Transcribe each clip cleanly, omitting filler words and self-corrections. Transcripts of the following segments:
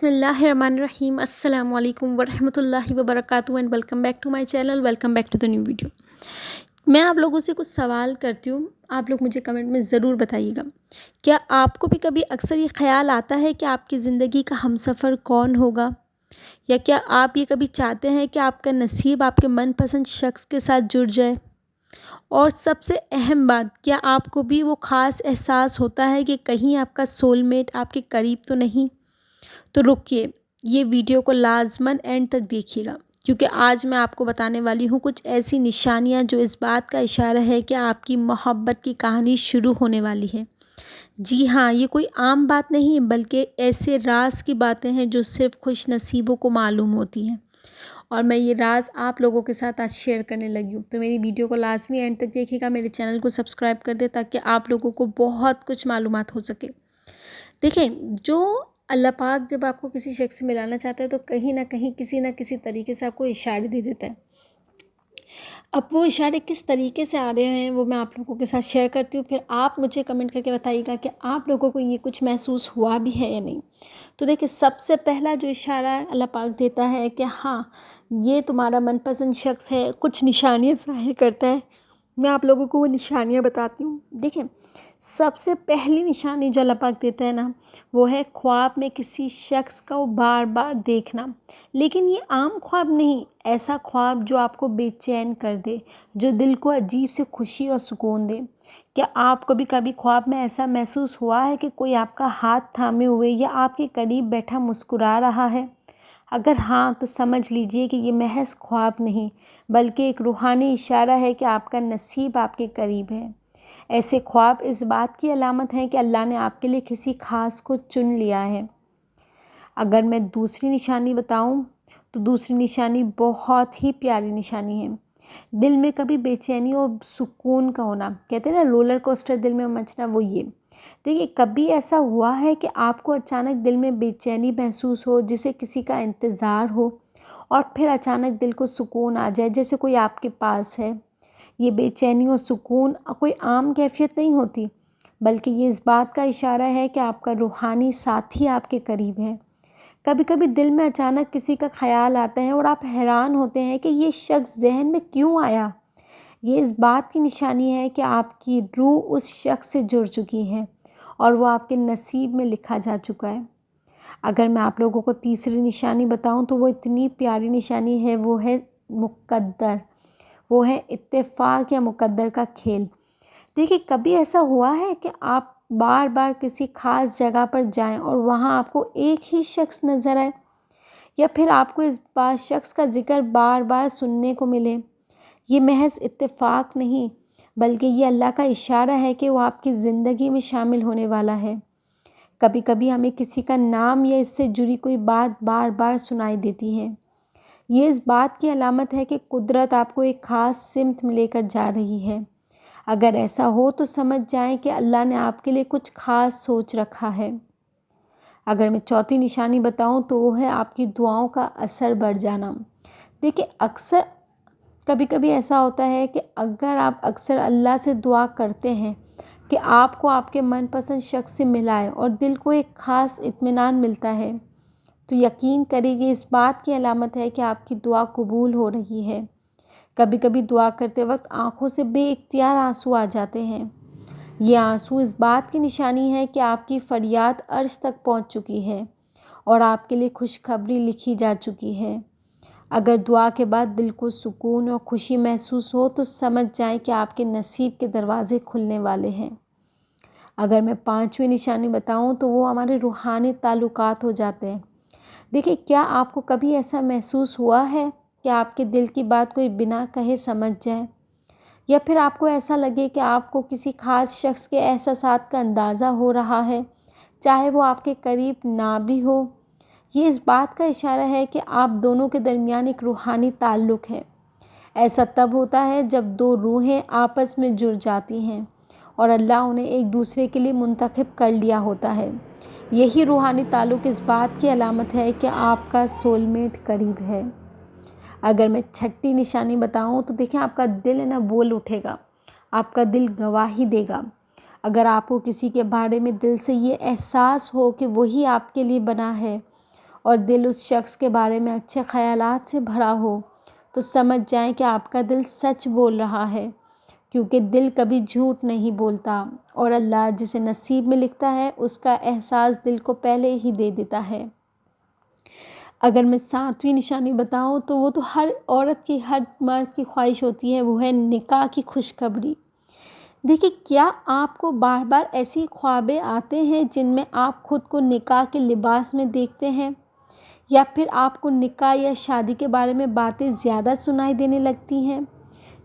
बिस्मिल्लाहिर्रहमानिर्रहीम अस्सलाम वालेकुम वरहमतुल्लाहि वबरकातुहू and welcome back to my channel. Welcome back to the new video. मैं आप लोगों से कुछ सवाल करती हूँ, आप लोग मुझे कमेंट में ज़रूर बताइएगा। क्या आपको भी कभी अक्सर ये ख्याल आता है कि आपकी ज़िंदगी का हमसफ़र कौन होगा, या क्या आप ये कभी चाहते हैं कि आपका नसीब आपके मनपसंद शख्स के साथ जुड़ जाए? और सबसे अहम बात, क्या आपको भी वो ख़ास एहसास होता है कि कहीं आपका सोलमेट आपके करीब तो नहीं? तो रुकिए, ये वीडियो को लाज़मन एंड तक देखिएगा, क्योंकि आज मैं आपको बताने वाली हूँ कुछ ऐसी निशानियाँ जो इस बात का इशारा है कि आपकी मोहब्बत की कहानी शुरू होने वाली है। जी हाँ, ये कोई आम बात नहीं है, बल्कि ऐसे राज की बातें हैं जो सिर्फ़ खुश नसीबों को मालूम होती हैं। और मैं ये राज आप लोगों के साथ आज शेयर करने लगी हूँ। तो मेरी वीडियो को लाज़मी एंड तक देखिएगा, मेरे चैनल को सब्सक्राइब कर दें ताकि आप लोगों को बहुत कुछ मालूमात हो सके। देखें, जो अल्लाह पाक जब आपको किसी शख्स से मिलाना चाहता है तो कहीं ना कहीं किसी न किसी तरीके से आपको इशारे दे देता है। अब वो इशारे किस तरीके से आ रहे हैं वो मैं आप लोगों के साथ शेयर करती हूँ, फिर आप मुझे कमेंट करके बताइएगा कि आप लोगों को ये कुछ महसूस हुआ भी है या नहीं। तो देखिए, सबसे पहला जो इशारा अल्लाह पाक देता है कि हाँ, ये तुम्हारा मनपसंद शख्स है, कुछ निशानियाँ ज़ाहिर करता है। मैं आप लोगों को वो निशानियाँ बताती हूँ। देखिए, सबसे पहली निशानी जो अल्लाह पाक देता है ना, वो है ख्वाब में किसी शख्स को बार बार देखना। लेकिन ये आम ख्वाब नहीं, ऐसा ख्वाब जो आपको बेचैन कर दे, जो दिल को अजीब से खुशी और सुकून दे। क्या आपको भी कभी ख्वाब में ऐसा महसूस हुआ है कि कोई आपका हाथ थामे हुए या आपके करीब बैठा मुस्कुरा रहा है? अगर हाँ, तो समझ लीजिए कि ये महज ख्वाब नहीं, बल्कि एक रूहानी इशारा है कि आपका नसीब आपके करीब है। ऐसे ख्वाब इस बात की अलामत हैं कि अल्लाह ने आपके लिए किसी खास को चुन लिया है। अगर मैं दूसरी निशानी बताऊं, तो दूसरी निशानी बहुत ही प्यारी निशानी है। दिल में कभी बेचैनी और सुकून का होना, कहते हैं ना रोलर कोस्टर दिल में मचना, वो ये। देखिए, कभी ऐसा हुआ है कि आपको अचानक दिल में बेचैनी महसूस हो, जिसे किसी का इंतज़ार हो, और फिर अचानक दिल को सुकून आ जाए जैसे कोई आपके पास है? ये बेचैनी और सुकून कोई आम कैफियत नहीं होती, बल्कि ये इस बात का इशारा है कि आपका रूहानी साथी आपके करीब है। कभी कभी दिल में अचानक किसी का ख्याल आता है और आप हैरान होते हैं कि ये शख्स जहन में क्यों आया। ये इस बात की निशानी है कि आपकी रूह उस शख्स से जुड़ चुकी है और वो आपके नसीब में लिखा जा चुका है। अगर मैं आप लोगों को तीसरी निशानी बताऊं, तो वो इतनी प्यारी निशानी है, वो है मुक़द्दर, वो है इत्तेफाक या मुक़द्दर का खेल। देखिए, कभी ऐसा हुआ है कि आप बार बार किसी ख़ास जगह पर जाएं और वहां आपको एक ही शख्स नज़र आए, या फिर आपको इस बार शख्स का ज़िक्र बार बार सुनने को मिले? ये महज इत्तेफाक नहीं, बल्कि ये अल्लाह का इशारा है कि वो आपकी ज़िंदगी में शामिल होने वाला है। कभी कभी हमें किसी का नाम या इससे जुड़ी कोई बात बार बार सुनाई देती है। ये इस बात की अलामत है कि कुदरत आपको एक ख़ास सिमत में लेकर जा रही है। अगर ऐसा हो तो समझ जाएं कि अल्लाह ने आपके लिए कुछ ख़ास सोच रखा है। अगर मैं चौथी निशानी बताऊं, तो वो है आपकी दुआओं का असर बढ़ जाना। देखिए, अक्सर कभी कभी ऐसा होता है कि अगर आप अक्सर अल्लाह से दुआ करते हैं कि आपको आपके मनपसंद शख्स से मिलाए और दिल को एक ख़ास इत्मीनान मिलता है, तो यकीन करिए इस बात की अलामत है कि आपकी दुआ कबूल हो रही है। कभी कभी दुआ करते वक्त आंखों से बेइख्तियार आंसू आ जाते हैं। ये आंसू इस बात की निशानी है कि आपकी फरियाद अर्श तक पहुंच चुकी है और आपके लिए खुशखबरी लिखी जा चुकी है। अगर दुआ के बाद दिल को सुकून और खुशी महसूस हो, तो समझ जाएं कि आपके नसीब के दरवाजे खुलने वाले हैं। अगर मैं पांचवी निशानी बताऊं, तो वो हमारे रूहानी ताल्लुकात हो जाते हैं। देखिए, क्या आपको कभी ऐसा महसूस हुआ है कि आपके दिल की बात कोई बिना कहे समझ जाए, या फिर आपको ऐसा लगे कि आपको किसी खास शख्स के एहसासात का अंदाज़ा हो रहा है, चाहे वो आपके करीब ना भी हो? ये इस बात का इशारा है कि आप दोनों के दरमियान एक रूहानी ताल्लुक़ है। ऐसा तब होता है जब दो रूहें आपस में जुड़ जाती हैं और अल्लाह उन्हें एक दूसरे के लिए मुंतखब कर लिया होता है। यही रूहानी ताल्लुक़ इस बात की अलामत है कि आपका सोलमेट करीब है। अगर मैं छठी निशानी बताऊं, तो देखिए, आपका दिल है ना बोल उठेगा, आपका दिल गवाही देगा। अगर आपको किसी के बारे में दिल से ये एहसास हो कि वही आपके लिए बना है اور دل اس شخص کے بارے میں اچھے خیالات سے بھرا ہو تو سمجھ جائیں کہ آپ کا دل سچ بول رہا ہے، کیونکہ دل کبھی جھوٹ نہیں بولتا، اور اللہ جسے نصیب میں لکھتا ہے اس کا احساس دل کو پہلے ہی دے دیتا ہے۔ اگر میں 7ویں نشانی بتاؤں تو وہ تو ہر عورت کی، ہر مرد کی خواہش ہوتی ہے، وہ ہے نکاح کی خوشخبری۔ دیکھیے، کیا آپ کو بار بار ایسی خوابیں آتے ہیں جن میں آپ خود کو نکاح کے لباس میں دیکھتے ہیں، یا پھر آپ کو نکاح یا شادی کے بارے میں باتیں زیادہ سنائی دینے لگتی ہیں؟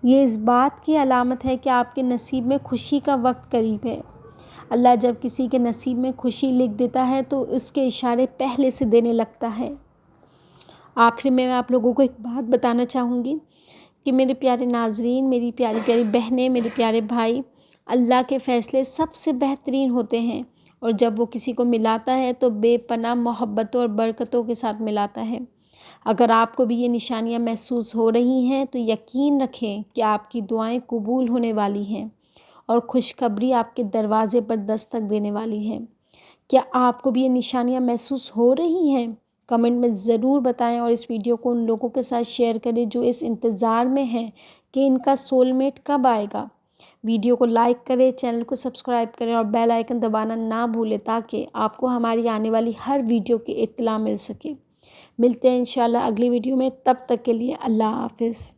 یہ اس بات کی علامت ہے کہ آپ کے نصیب میں خوشی کا وقت قریب ہے۔ اللہ جب کسی کے نصیب میں خوشی لکھ دیتا ہے تو اس کے اشارے پہلے سے دینے لگتا ہے۔ آخر میں آپ لوگوں کو ایک بات بتانا چاہوں گی کہ میرے پیارے ناظرین، میری پیاری پیاری بہنیں، میرے پیارے بھائی، اللہ کے فیصلے سب سے بہترین ہوتے ہیں، اور جب وہ کسی کو ملاتا ہے تو بے پناہ محبتوں اور برکتوں کے ساتھ ملاتا ہے۔ اگر آپ کو بھی یہ نشانیاں محسوس ہو رہی ہیں تو یقین رکھیں کہ آپ کی دعائیں قبول ہونے والی ہیں اور خوشخبری آپ کے دروازے پر دستک دینے والی ہے۔ کیا آپ کو بھی یہ نشانیاں محسوس ہو رہی ہیں؟ کمنٹ میں ضرور بتائیں، اور اس ویڈیو کو ان لوگوں کے ساتھ شیئر کریں جو اس انتظار میں ہیں کہ ان کا سول میٹ کب آئے گا۔ ویڈیو کو لائک کریں، چینل کو سبسکرائب کریں اور بیل آئیکن دبانا نہ بھولیں تاکہ آپ کو ہماری آنے والی ہر ویڈیو کی اطلاع مل سکے۔ ملتے ہیں انشاءاللہ اگلی ویڈیو میں، تب تک کے لیے اللہ حافظ۔